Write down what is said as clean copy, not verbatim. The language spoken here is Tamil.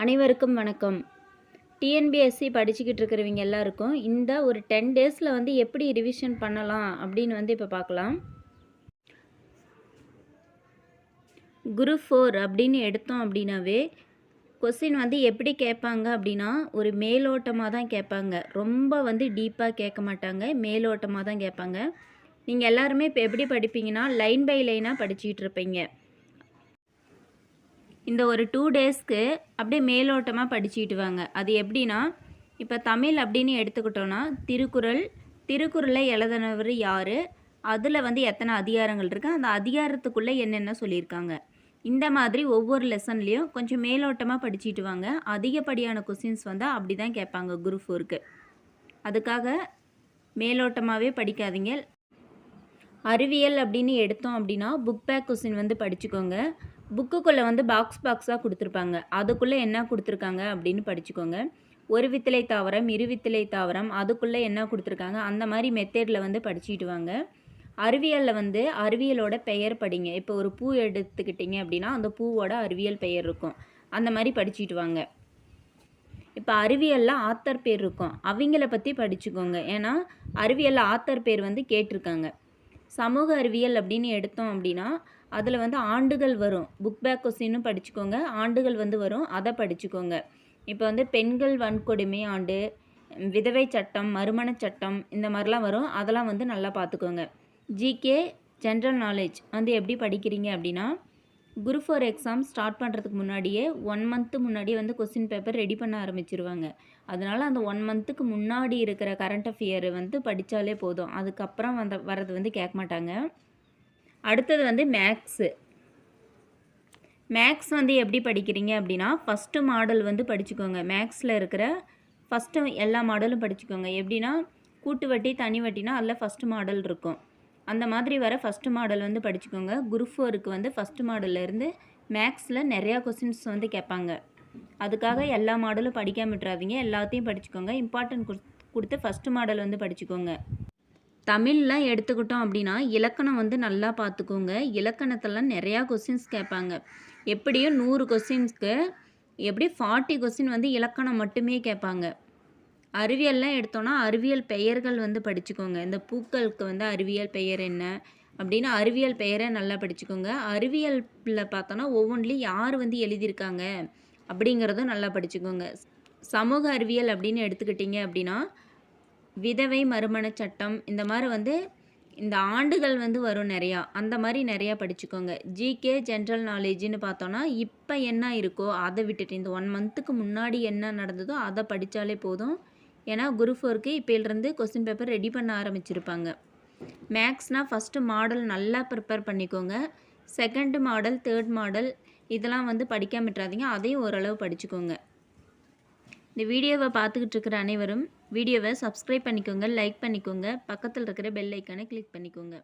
அனைவருக்கும் வணக்கம். டிஎன்பிஎஸ்சி படிச்சுக்கிட்டு இருக்கிறவங்க எல்லாருக்கும் இந்த ஒரு 10 டேஸில் வந்து எப்படி ரிவிஷன் பண்ணலாம் அப்படின்னு வந்து இப்போ பார்க்கலாம். குரூப் 4 அப்படின்னு எடுத்தோம் அப்படின்னாவே கொஸ்டின் வந்து எப்படி கேட்பாங்க அப்படின்னா ஒரு மேலோட்டமாக தான் கேட்பாங்க. ரொம்ப வந்து டீப்பாக கேட்க மாட்டாங்க, மேலோட்டமாக தான் கேட்பாங்க. நீங்கள் எல்லாருமே இப்போ எப்படி படிப்பீங்கன்னா லைன் பை லைனாக படிச்சுக்கிட்டு இருப்பீங்க. இந்த ஒரு 2 டேஸ்க்கு அப்படியே மேலோட்டமாக படிச்சுக்கிட்டு வாங்க. அது எப்படின்னா இப்போ தமிழ் அப்படின்னு எடுத்துக்கிட்டோன்னா திருக்குறளை எழுதினவர் யார், அதில் வந்து எத்தனை அதிகாரங்கள் இருக்குது, அந்த அதிகாரத்துக்குள்ளே என்னென்ன சொல்லியிருக்காங்க, இந்த மாதிரி ஒவ்வொரு லெசன்லேயும் கொஞ்சம் மேலோட்டமாக படிச்சுட்டு வாங்க. அதிகப்படியான கொஸ்டின்ஸ் வந்து அப்படி தான் கேட்பாங்க குரூப் 4க்கு. அதுக்காக மேலோட்டமாகவே படிக்காதீங்க. அறிவியல் அப்படின்னு எடுத்தோம் அப்படின்னா புக் பேக் கொஸ்டின் வந்து படிச்சுக்கோங்க. புக்குக்குள்ளே வந்து பாக்ஸாக கொடுத்துருப்பாங்க, அதுக்குள்ளே என்ன கொடுத்துருக்காங்க அப்படின்னு படிச்சுக்கோங்க. ஒரு வித்திலை தாவரம், இருவித்திலை தாவரம், அதுக்குள்ளே என்ன கொடுத்துருக்காங்க, அந்த மாதிரி மெத்தேடில் வந்து படிச்சுட்டு வாங்க. அறிவியலில் வந்து அறிவியலோட பெயர் படிங்க. இப்போ ஒரு பூ எடுத்துக்கிட்டிங்க அப்படின்னா அந்த பூவோட அறிவியல் பெயர் இருக்கும், அந்த மாதிரி படிச்சுட்டு வாங்க. இப்போ அறிவியலில் ஆத்தர் பேர் இருக்கும், அவங்கள பற்றி படிச்சுக்கோங்க. ஏன்னா அறிவியலில் ஆத்தர் பேர் வந்து கேட்டிருக்காங்க. சமூக அறிவியல் அப்படின்னு எடுத்தோம் அப்படின்னா அதில் வந்து ஆண்டுகள் வரும், புக் பேக் கொஸ்டின்னு படிச்சுக்கோங்க. ஆண்டுகள் வந்து வரும், அதை படிச்சுக்கோங்க. இப்போ வந்து பெண்கள் வன்கொடுமை ஆண்டு, விதவை சட்டம், மறுமண சட்டம், இந்த மாதிரிலாம் வரும், அதெல்லாம் வந்து நல்லா பார்த்துக்கோங்க. ஜிகே ஜென்ரல் நாலேஜ் வந்து எப்படி படிக்கிறீங்க அப்படின்னா குரூப் 4 எக்ஸாம் ஸ்டார்ட் பண்ணுறதுக்கு முன்னாடியே 1 மந்த்து முன்னாடியே வந்து கொஸ்டின் பேப்பர் ரெடி பண்ண ஆரம்பிச்சிருவாங்க. அதனால் அந்த 1 மந்த்துக்கு முன்னாடி இருக்கிற கரண்ட் அஃபேர் வந்து படித்தாலே போதும். அதுக்கப்புறம் வரது வந்து கேட்க மாட்டாங்க. அடுத்தது வந்து மேக்ஸ் வந்து எப்படி படிக்கிறீங்க அப்படின்னா ஃபஸ்ட்டு மாடல் வந்து படிச்சுக்கோங்க. மேக்ஸில் இருக்கிற ஃபஸ்ட்டு எல்லா மாடலும் படிச்சுக்கோங்க. எப்படின்னா கூட்டு வட்டி, தனி வட்டினா அதில் ஃபஸ்ட்டு மாடல் இருக்கும், அந்த மாதிரி வர ஃபஸ்ட்டு மாடல் வந்து படிச்சுக்கோங்க. குரூப் 4க்கு வந்து ஃபஸ்ட்டு மாடல்லேருந்து மேக்ஸில் நிறையா கொஸ்டின்ஸ் வந்து கேட்பாங்க. அதுக்காக எல்லா மாடலும் படிக்காம விட்டுறாதீங்க, எல்லாத்தையும் படிச்சுக்கோங்க. இம்பார்ட்டன்ட் கொடுத்து ஃபஸ்ட்டு மாடல் வந்து படிச்சுக்கோங்க. தமிழ்லாம் எடுத்துக்கிட்டோம் அப்படின்னா இலக்கணம் வந்து நல்லா பார்த்துக்கோங்க. இலக்கணத்தெல்லாம் நிறையா கொஸ்டின்ஸ் கேட்பாங்க. எப்படியும் 100 கொஸ்டின்ஸ்க்கு எப்படி 40 கொஸ்டின் வந்து இலக்கணம் மட்டுமே கேட்பாங்க. அறிவியல்லாம் எடுத்தோன்னா அறிவியல் பெயர்கள் வந்து படிச்சுக்கோங்க. இந்த பூக்களுக்கு வந்து அறிவியல் பெயர் என்ன அப்படின்னு அறிவியல் பெயரை நல்லா படிச்சுக்கோங்க. அறிவியலில் பார்த்தோன்னா ஒவ்வொன்றிலையும் யார் வந்து எழுதியிருக்காங்க அப்படிங்கிறதும் நல்லா படிச்சுக்கோங்க. சமூக அறிவியல் அப்படின்னு எடுத்துக்கிட்டிங்க அப்படின்னா விதவை மறுமண சட்டம், இந்த மாதிரி வந்து இந்த ஆண்டுகள் வந்து வரும் நிறையா, அந்த மாதிரி நிறையா படிச்சுக்கோங்க. ஜிகே ஜென்ரல் நாலேஜ்னு பார்த்தோன்னா இப்போ என்ன இருக்கோ அதை விட்டுட்டு இந்த 1 மந்த்துக்கு முன்னாடி என்ன நடந்ததோ அதை படித்தாலே போதும். ஏன்னா குரூப் 4க்கு இப்போலேருந்து கொஸ்டின் பேப்பர் ரெடி பண்ண ஆரம்பிச்சிருப்பாங்க. மேக்ஸ்னால் ஃபஸ்ட்டு மாடல் நல்லா ப்ரிப்பேர் பண்ணிக்கோங்க. செகண்ட் மாடல், தேர்ட் மாடல் இதெல்லாம் வந்து படிக்காம விட்டுறாதீங்க, அதையும் ஓரளவு படிச்சுக்கோங்க. இந்த வீடியோவை பார்த்துக்கிட்டு இருக்கிற அனைவரும் வீடியோவை சப்ஸ்கிரைப் பண்ணிக்கோங்க, லைக் பண்ணிக்கோங்க, பக்கத்தில் இருக்கிற பெல் ஐக்கானை கிளிக் பண்ணிக்கோங்க.